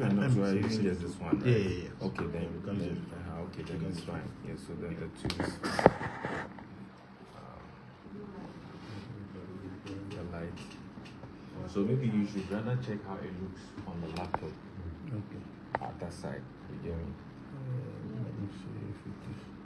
you're not sure, you use this one, right? Yeah. Okay, then Okay, then it's fine. Yeah, so then the 2 is the light. So maybe you should rather check how it looks on the laptop. Okay. At that side, you get me? Let me see if it is.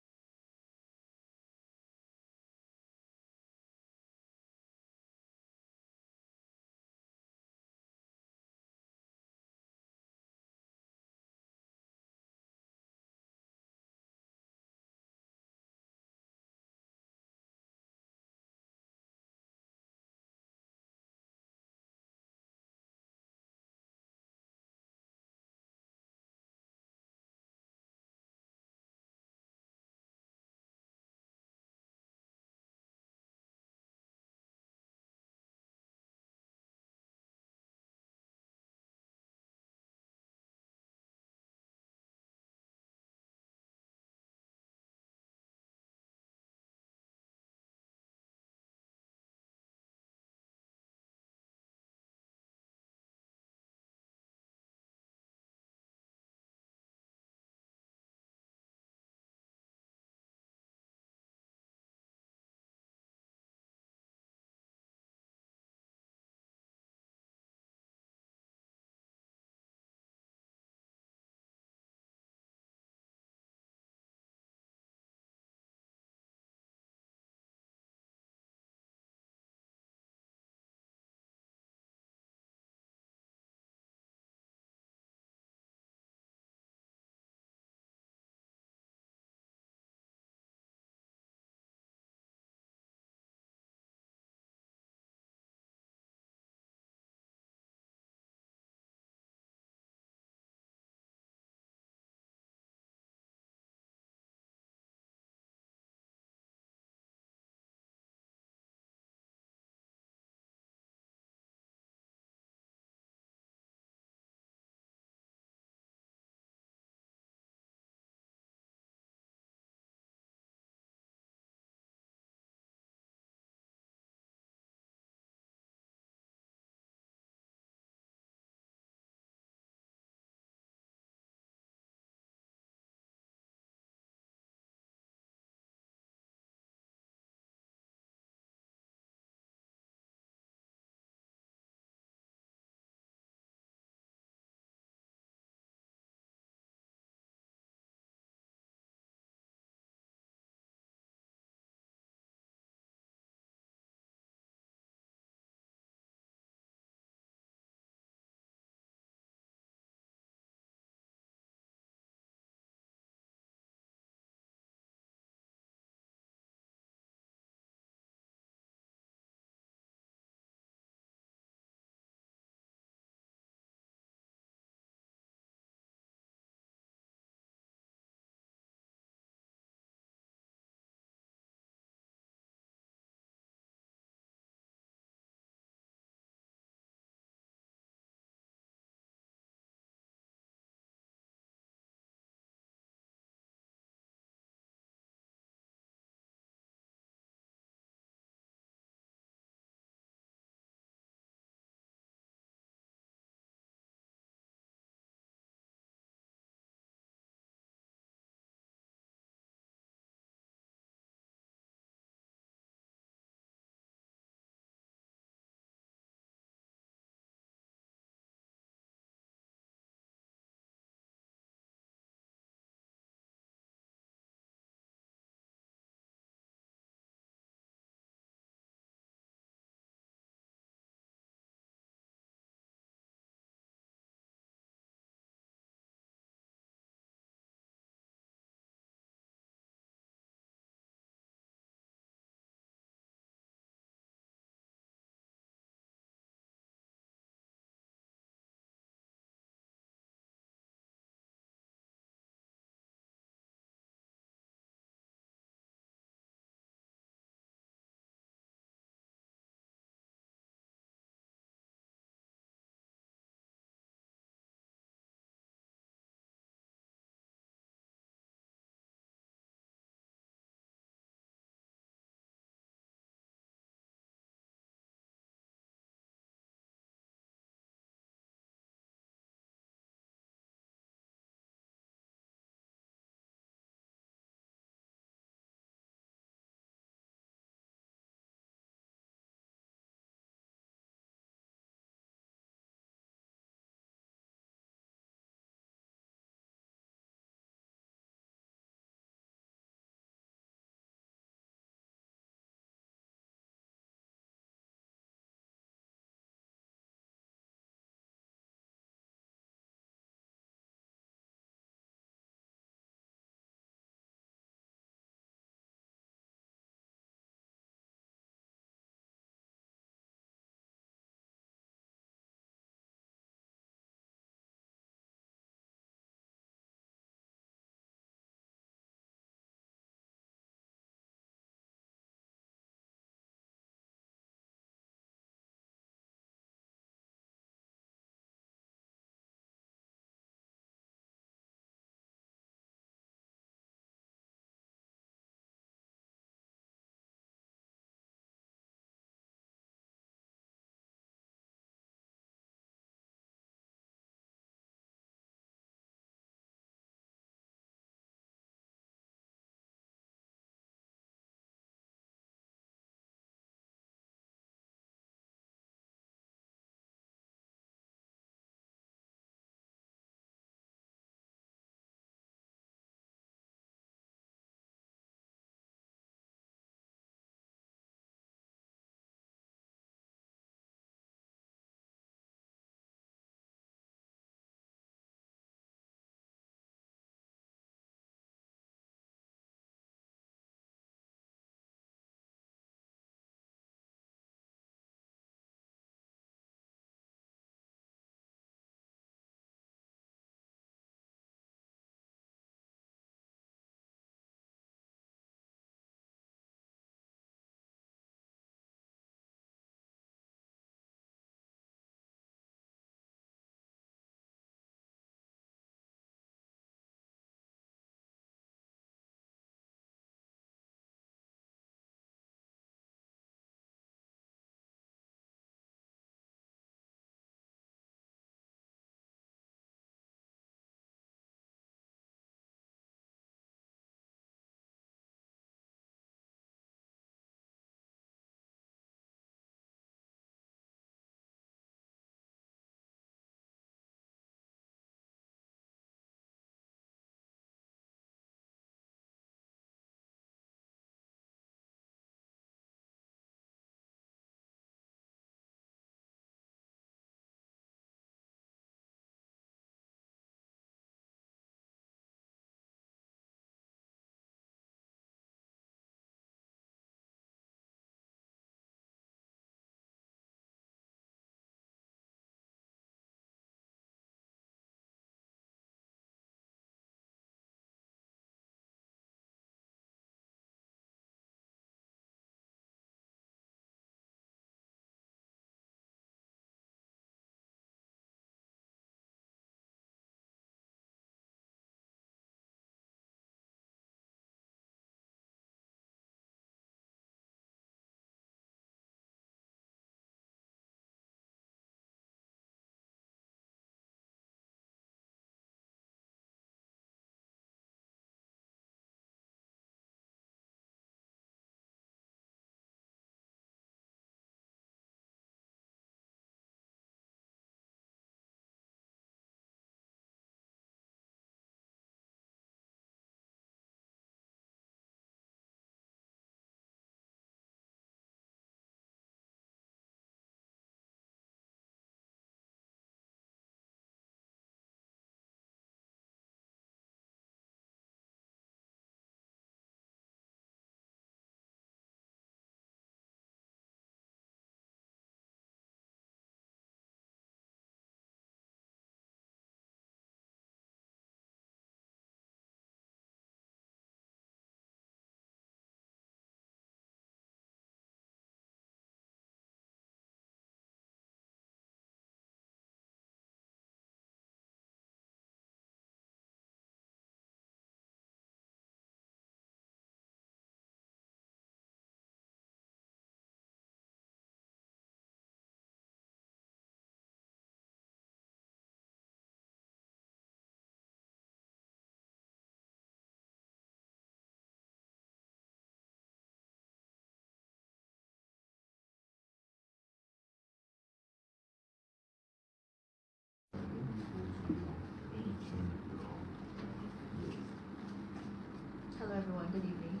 everyone. Good evening.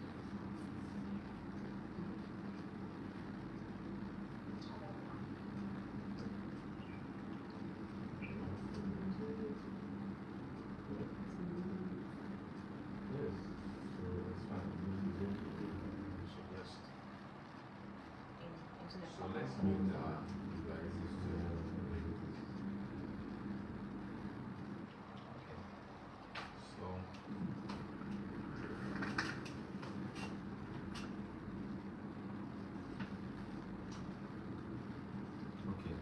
So let's mute our devices to so okay.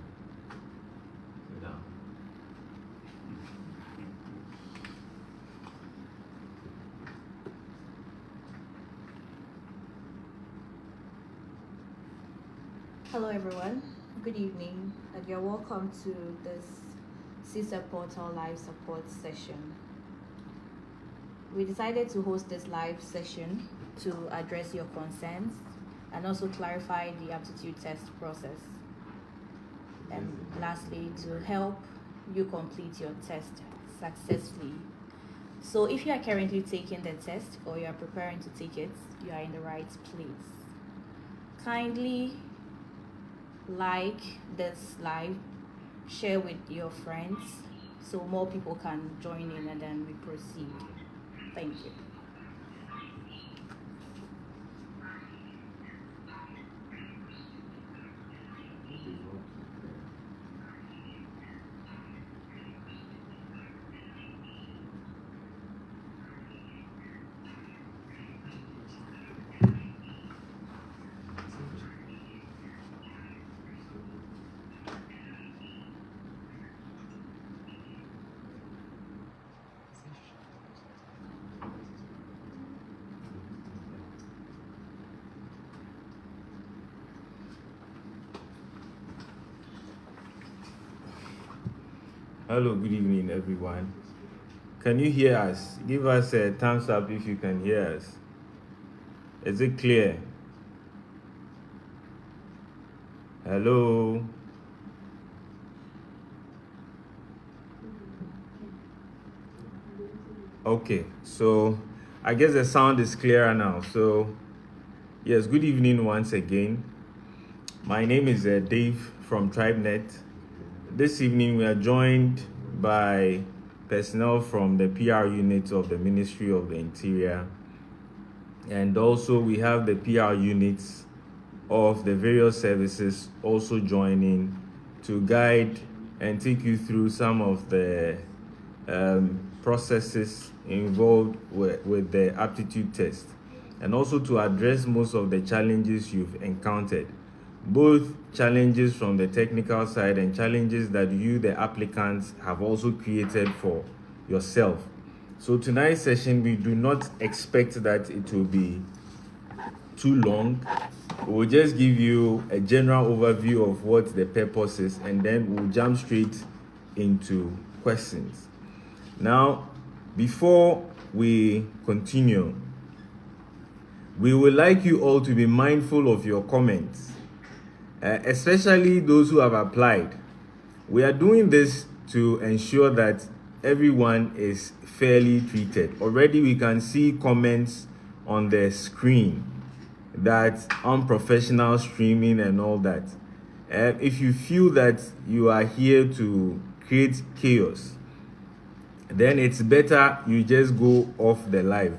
Sit down. Hello, everyone. Good evening, and you're welcome to this CSEP Portal Live Support session. We decided to host this live session to address your concerns and also clarify the aptitude test process. And lastly, to help you complete your test successfully. So if you are currently taking the test or you are preparing to take it, you are in the right place. Kindly like this live, share with your friends so more people can join in, and then we proceed. Thank you. Hello, good evening, everyone. Can you hear us? Give us a thumbs up if you can hear us. Is it clear? Hello? Okay, so I guess the sound is clearer now. So, yes, good evening once again. My name is Dave from TribeNet. This evening we are joined by personnel from the PR unit of the Ministry of the Interior, and also we have the PR units of the various services also joining to guide and take you through some of the processes involved with the aptitude test, and also to address most of the challenges you've encountered, both challenges from the technical side and challenges that you, the applicants, have also created for yourself. So tonight's session, we do not expect that it will be too long. We'll just give you a general overview of what the purpose is, and then we'll jump straight into questions. Now, before we continue, we would like you all to be mindful of your comments, especially those who have applied. We are doing this to ensure that everyone is fairly treated. Already we can see comments on the screen that unprofessional streaming and all that. If you feel that you are here to create chaos, then it's better you just go off the live.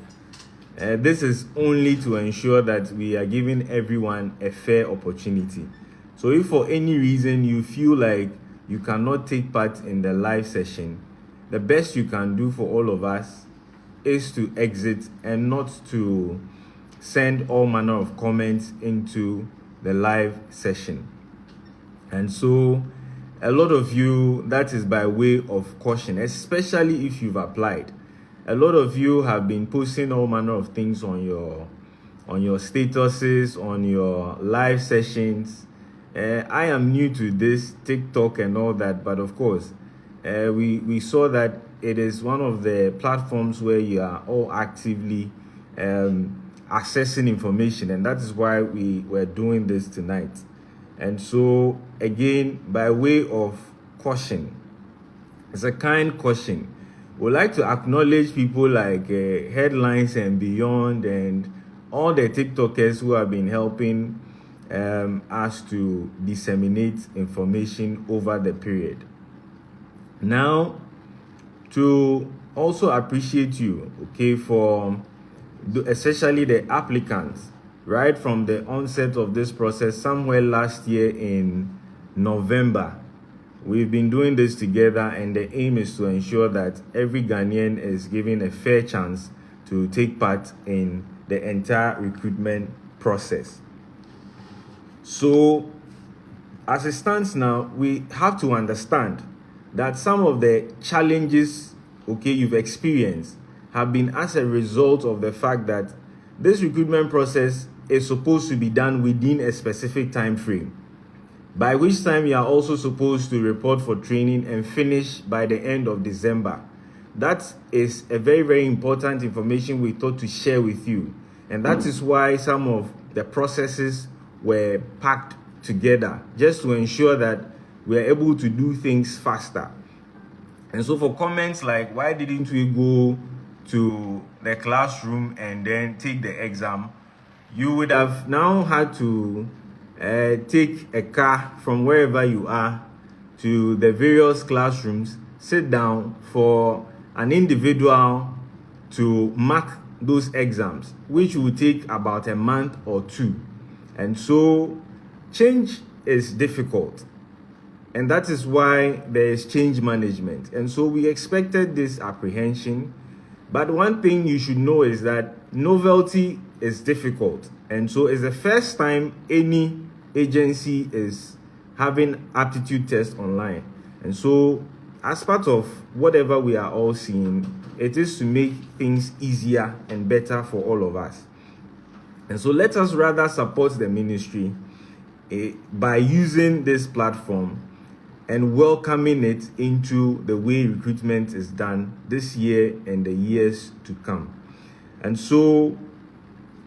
This is only to ensure that we are giving everyone a fair opportunity. So if for any reason you feel like you cannot take part in the live session, the best you can do for all of us is to exit and not to send all manner of comments into the live session. And so a lot of you, that is by way of caution, especially if you've applied. A lot of you have been posting all manner of things on your statuses, on your live sessions. I am new to this TikTok and all that, but of course, we saw that it is one of the platforms where you are all actively accessing information, and that is why we were doing this tonight. And so, again, by way of caution, it's a kind caution. We'd like to acknowledge people like Headlines and Beyond and all the TikTokers who have been helping us to disseminate information over the period. Now, to also appreciate you, okay, for especially the applicants, right from the onset of this process, somewhere last year in November. We've been doing this together, and the aim is to ensure that every Ghanaian is given a fair chance to take part in the entire recruitment process. So, as it stands now, we have to understand that some of the challenges, okay, you've experienced have been as a result of the fact that this recruitment process is supposed to be done within a specific time frame, by which time you are also supposed to report for training and finish by the end of December. That is a very, very important information we thought to share with you. And that is why some of the processes were packed together, just to ensure that we are able to do things faster. And so for comments like, why didn't we go to the classroom and then take the exam, you would have now had to take a car from wherever you are to the various classrooms, sit down for an individual to mark those exams, which will take about a month or two. And so change is difficult, and that is why there is change management. And so we expected this apprehension, but one thing you should know is that novelty is difficult. And so it's the first time any agency is having aptitude tests online. And so as part of whatever we are all seeing, it is to make things easier and better for all of us. And so let us rather support the ministry by using this platform and welcoming it into the way recruitment is done this year and the years to come. And so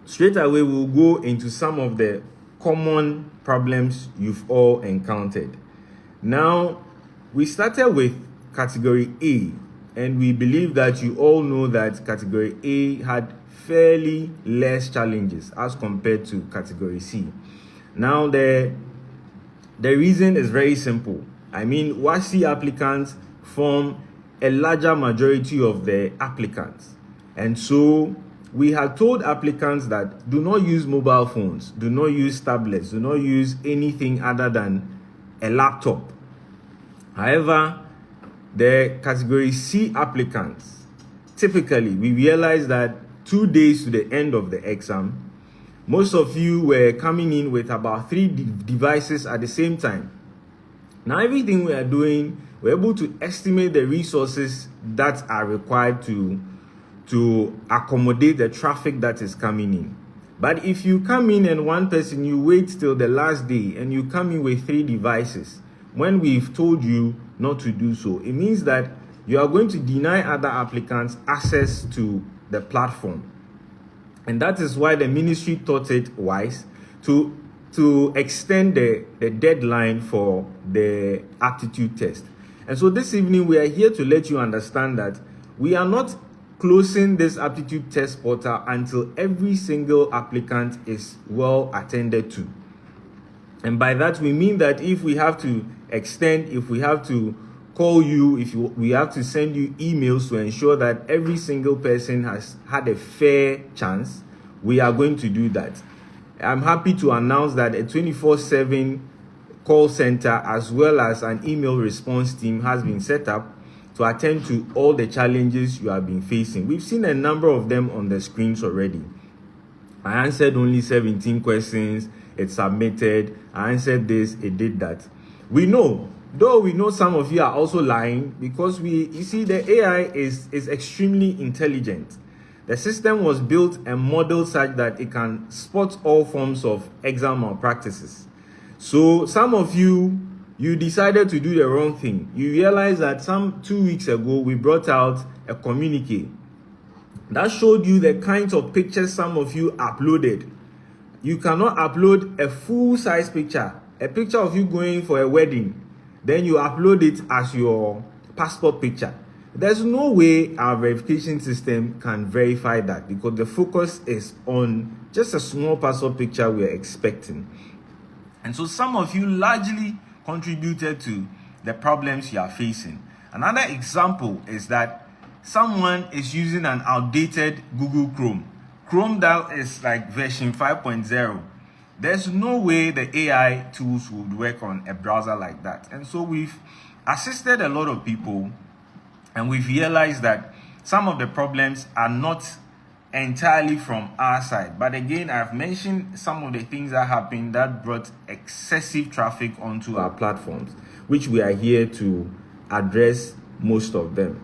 straight away, we'll go into some of the common problems you've all encountered. Now, we started with category A, and we believe that you all know that category A had fairly less challenges as compared to category C. Now, the reason is very simple. I mean, WASI applicants form a larger majority of the applicants. And so we had told applicants that do not use mobile phones, do not use tablets, do not use anything other than a laptop. However, the category C applicants, typically we realized that 2 days to the end of the exam, most of you were coming in with about 3 devices at the same time. Now, everything we are doing, we're able to estimate the resources that are required to accommodate the traffic that is coming in. But if you come in and one person, you wait till the last day and you come in with 3 devices, when we've told you not to do so, it means that you are going to deny other applicants access to the platform. And that is why the ministry thought it wise to extend the deadline for the aptitude test. And so this evening, we are here to let you understand that we are not closing this aptitude test portal until every single applicant is well attended to. And by that, we mean that if we have to extend, if we have to call you, we have to send you emails to ensure that every single person has had a fair chance, we are going to do that. I'm happy to announce that a 24/7 call center as well as an email response team has been set up to attend to all the challenges you have been facing. We've seen a number of them on the screens already. I answered only 17 questions, it submitted, I answered this, it did that. We know, though we know some of you are also lying, because you see the AI is extremely intelligent. The system was built and modeled such that it can spot all forms of exam malpractices. So some of you decided to do the wrong thing. You realize that 2 weeks ago, we brought out a communique that showed you the kinds of pictures some of you uploaded. You cannot upload a full-size picture, a picture of you going for a wedding, then you upload it as your passport picture. There's no way our verification system can verify that, because the focus is on just a small puzzle picture we're expecting. And so some of you largely contributed to the problems you are facing. Another example is that someone is using an outdated Google Chrome that is like version 5.0. There's no way the AI tools would work on a browser like that. And so we've assisted a lot of people, and we've realized that some of the problems are not entirely from our side. But again, I've mentioned some of the things that happened that brought excessive traffic onto our platforms, which we are here to address most of them.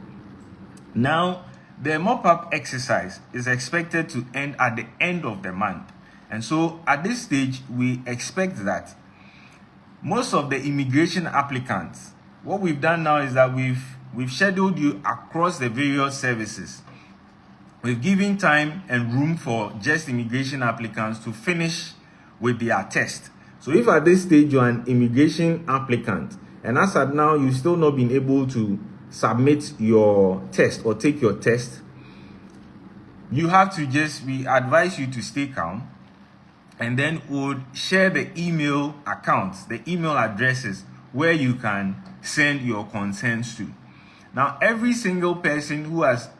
Now, the mop-up exercise is expected to end at the end of the month. And so at this stage, we expect that most of the immigration applicants, what we've done now is that we've scheduled you across the various services. We've given time and room for just immigration applicants to finish with their test. So if at this stage you're an immigration applicant, and as at now you've still not been able to submit your test or take your test, you have to we advise you to stay calm, and then we'll share the email accounts, the email addresses where you can send your concerns to. Now, every single person who has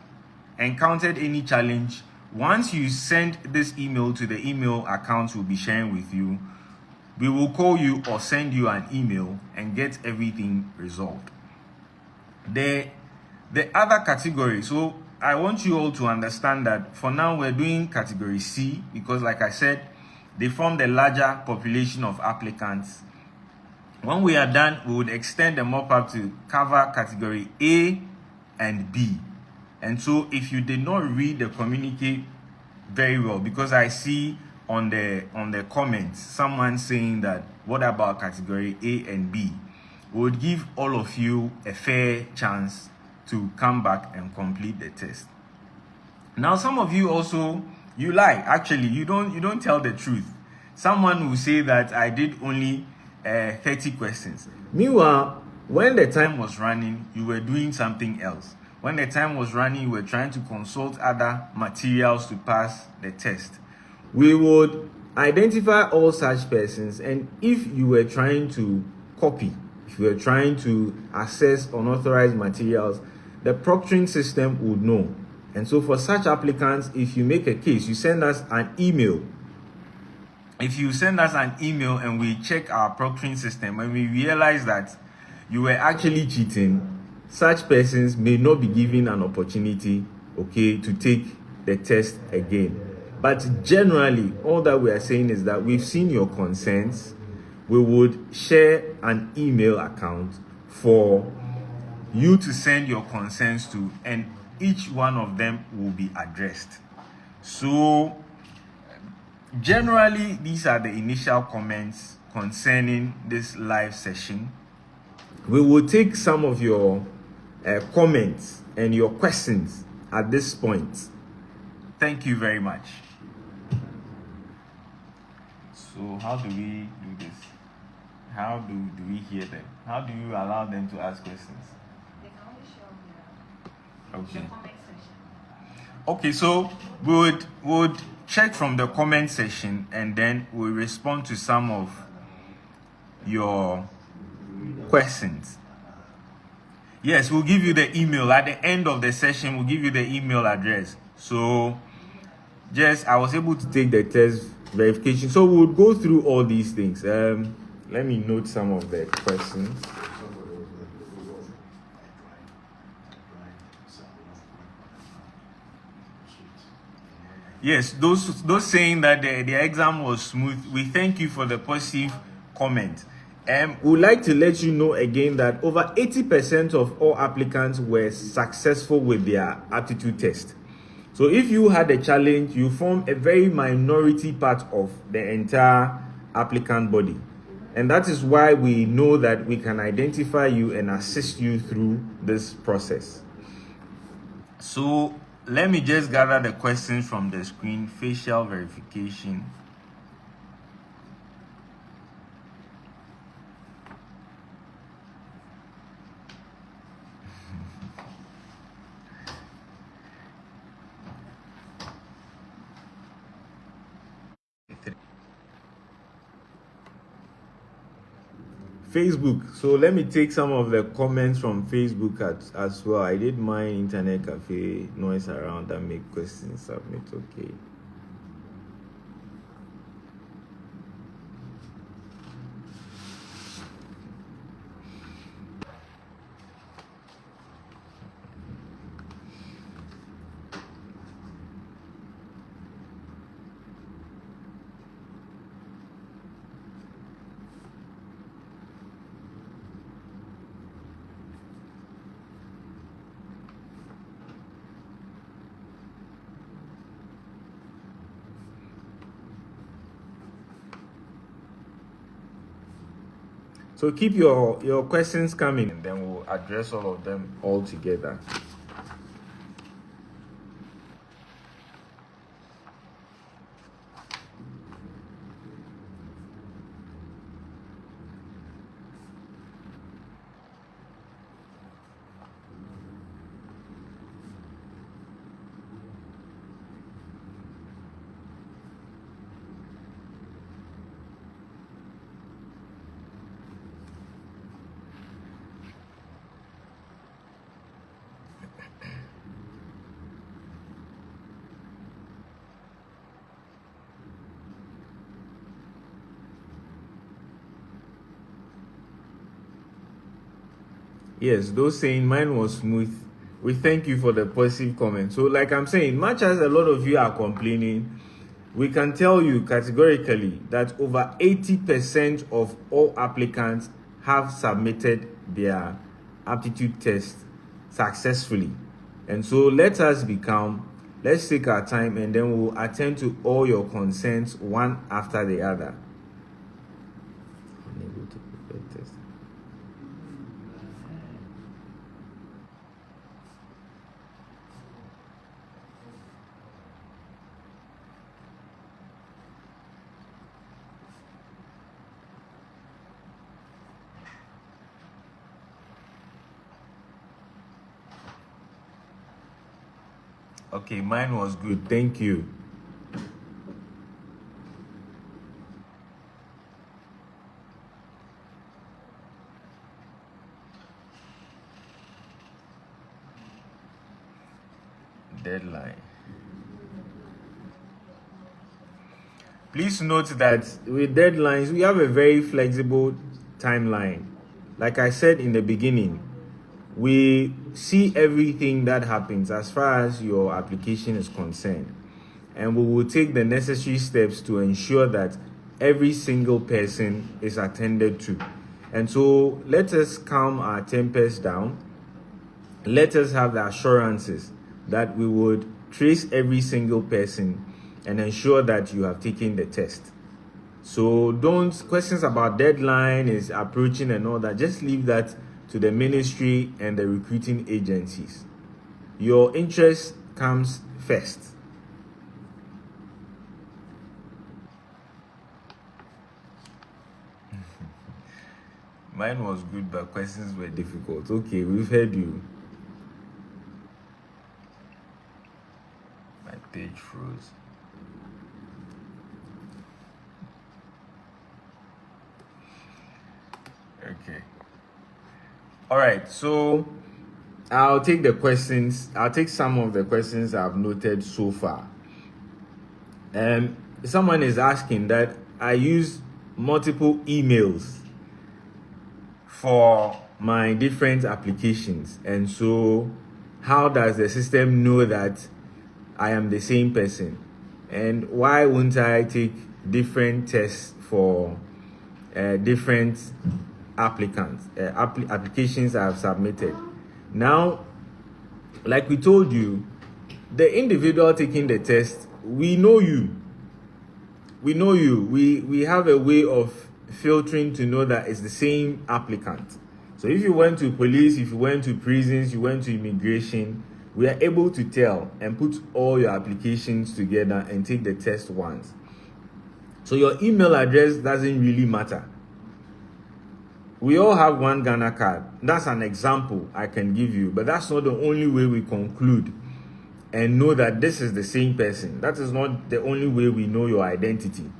encountered any challenge, once you send this email to the email accounts we'll be sharing with you, we will call you or send you an email and get everything resolved. The other category, so I want you all to understand that for now we're doing category C because, like I said, they form the larger population of applicants. When we are done, we would extend the mop-up to cover category A and B. And so if you did not read the communique very well, because I see on the comments someone saying that what about category A and B, we would give all of you a fair chance to come back and complete the test. Now, some of you also, you lie. Actually, you don't tell the truth. Someone will say that I did only 30 questions. Meanwhile, when the time was running, you were doing something else. When the time was running, you were trying to consult other materials to pass the test. We would identify all such persons, and if you were trying to copy, if you were trying to access unauthorized materials, the proctoring system would know. And so for such applicants, if you make a case, you send us an email. If you send us an email and we check our proctoring system and we realize that you were actually cheating, such persons may not be given an opportunity, to take the test again. But generally, all that we are saying is that we've seen your concerns. We would share an email account for you to send your concerns to, and each one of them will be addressed. So generally, these are the initial comments concerning this live session. We will take some of your comments and your questions at this point. Thank you very much. So how do we do this? How do we hear them? How do you allow them to ask questions? They can only show Okay. the comment section. Okay, so we would check from the comment section and then we'll respond to some of your questions. Yes, we'll give you the email at the end of the session. We'll give you the email address. So I was able to take the test verification. So we'll go through all these things. Let me note some of the questions. Yes, those saying that the exam was smooth, we thank you for the positive comment. We would like to let you know again that over 80% of all applicants were successful with their aptitude test. So if you had a challenge, you form a very minority part of the entire applicant body. And that is why we know that we can identify you and assist you through this process. So let me just gather the questions from the screen. Facial verification. Facebook. So let me take some of the comments from Facebook as well. I did my internet cafe noise around that make questions submit. Okay. So keep your questions coming, and then we'll address all of them all together. Yes, those saying mine was smooth. We thank you for the positive comment. So, like I'm saying, much as a lot of you are complaining, we can tell you categorically that over 80% of all applicants have submitted their aptitude test successfully. And so let's take our time, and then we'll attend to all your concerns one after the other. Unable to prepare test. Okay, mine was good. Thank you. Deadline. Please note that with deadlines, we have a very flexible timeline. Like I said in the beginning, we see everything that happens as far as your application is concerned, and we will take the necessary steps to ensure that every single person is attended to. And so let us calm our tempers down. Let us have the assurances that we would trace every single person and ensure that you have taken the test. So questions about deadline is approaching and all that, just leave that to the ministry and the recruiting agencies. Your interest comes first. Mine was good, but questions were difficult. Okay, we've heard you. My page froze. Okay. All right, so I'll take the questions. I'll take some of the questions I've noted so far. Someone is asking that I use multiple emails for my different applications, and so how does the system know that I am the same person? And why wouldn't I take different tests for different applicants, applications I have submitted? Now, like we told you, the individual taking the test, we know you. We have a way of filtering to know that it's the same applicant. So if you went to police, if you went to prisons, you went to immigration, we are able to tell and put all your applications together and take the test once. So your email address doesn't really matter. We all have one Ghana card. That's an example I can give you, but that's not the only way we conclude and know that this is the same person. That is not the only way we know your identity.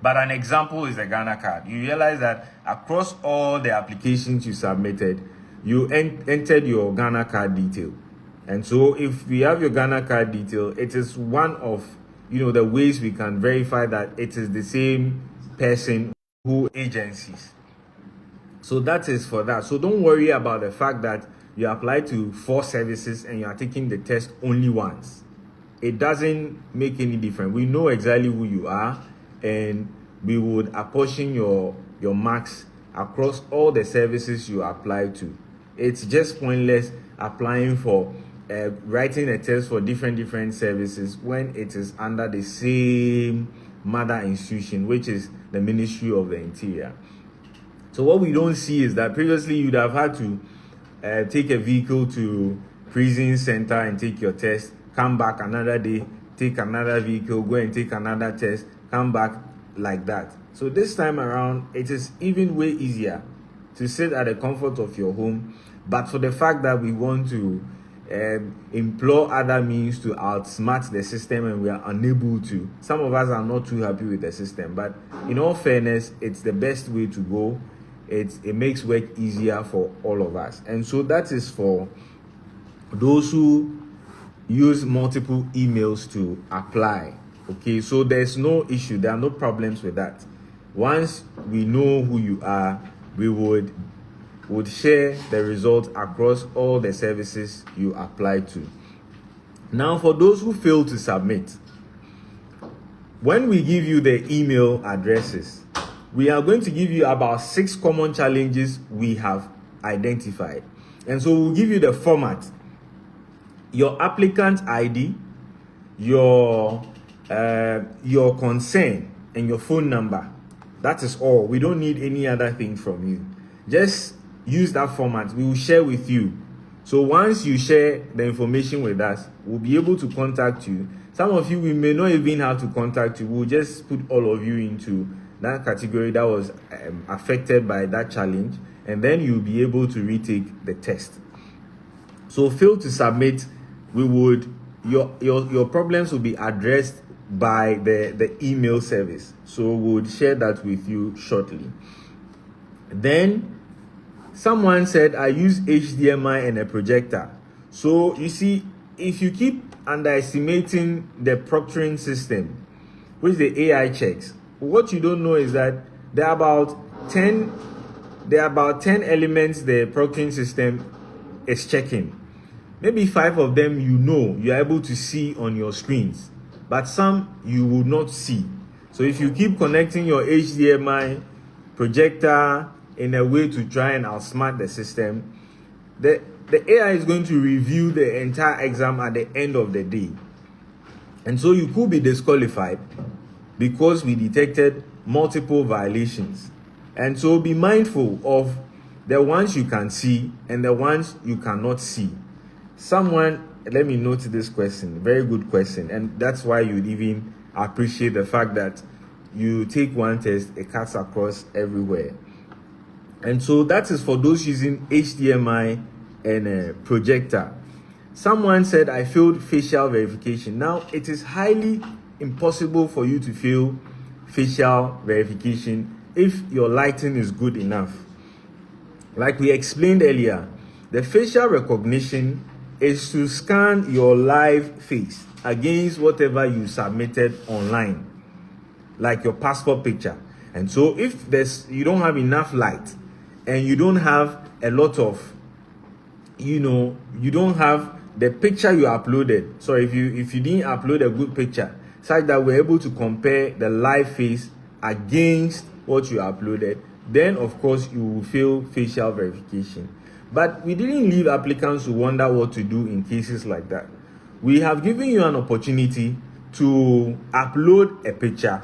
But an example is the Ghana card. You realize that across all the applications you submitted, you entered your Ghana card detail. And so if we have your Ghana card detail, it is one of the ways we can verify that it is the same person who agencies. So that is for that. So don't worry about the fact that you apply to 4 services and you are taking the test only once. It doesn't make any difference. We know exactly who you are, and we would apportion your marks across all the services you apply to. It's just pointless applying for writing a test for different services when it is under the same mother institution, which is the Ministry of the Interior. So what we don't see is that previously you'd have had to take a vehicle to prison center and take your test, come back another day, take another vehicle, go and take another test, come back like that. So this time around, it is even way easier to sit at the comfort of your home. But for the fact that we want to implore other means to outsmart the system and we are unable to, some of us are not too happy with the system. But in all fairness, it's the best way to go. It makes work easier for all of us. And so that is for those who use multiple emails to apply. Okay, so there's no issue. There are no problems with that. Once we know who you are, we would share the results across all the services you apply to. Now, for those who fail to submit, when we give you the email addresses, we are going to give you about 6 common challenges we have identified. And so we'll give you the format: your applicant ID, your concern, and your phone number. That is all. We don't need any other thing from you. Just use that format. We will share with you. So once you share the information with us, we'll be able to contact you. Some of you, we may not even have to contact you. We'll just put all of you into that category that was affected by that challenge, and then you'll be able to retake the test. So fail to submit, your problems will be addressed by the email service. So we'll share that with you shortly. Then someone said, I use HDMI and a projector. So you see, if you keep underestimating the proctoring system, which the AI checks, what you don't know is that there are about 10 elements the proctoring system is checking. Maybe 5 of them you're able to see on your screens, but some you will not see. So if you keep connecting your HDMI projector in a way to try and outsmart the system, the AI is going to review the entire exam at the end of the day. And so you could be disqualified because we detected multiple violations. And so be mindful of the ones you can see and the ones you cannot see. Let me note this question, very good question. And that's why you'd even appreciate the fact that you take one test, it cuts across everywhere. And so that is for those using HDMI and a projector. Someone said, I failed facial verification. Now, it is highly impossible for you to fail facial verification if your lighting is good enough. Like we explained earlier, the facial recognition is to scan your live face against whatever you submitted online, like your passport picture. And so if you don't have enough light and you don't have a lot of, you don't have the picture you uploaded. So if you didn't upload a good picture, such that we're able to compare the live face against what you uploaded, then of course you will fail facial verification. But we didn't leave applicants to wonder what to do in cases like that. We have given you an opportunity to upload a picture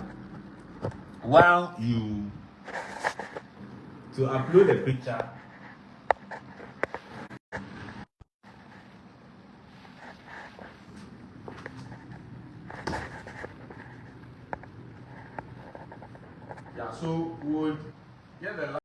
so we would get the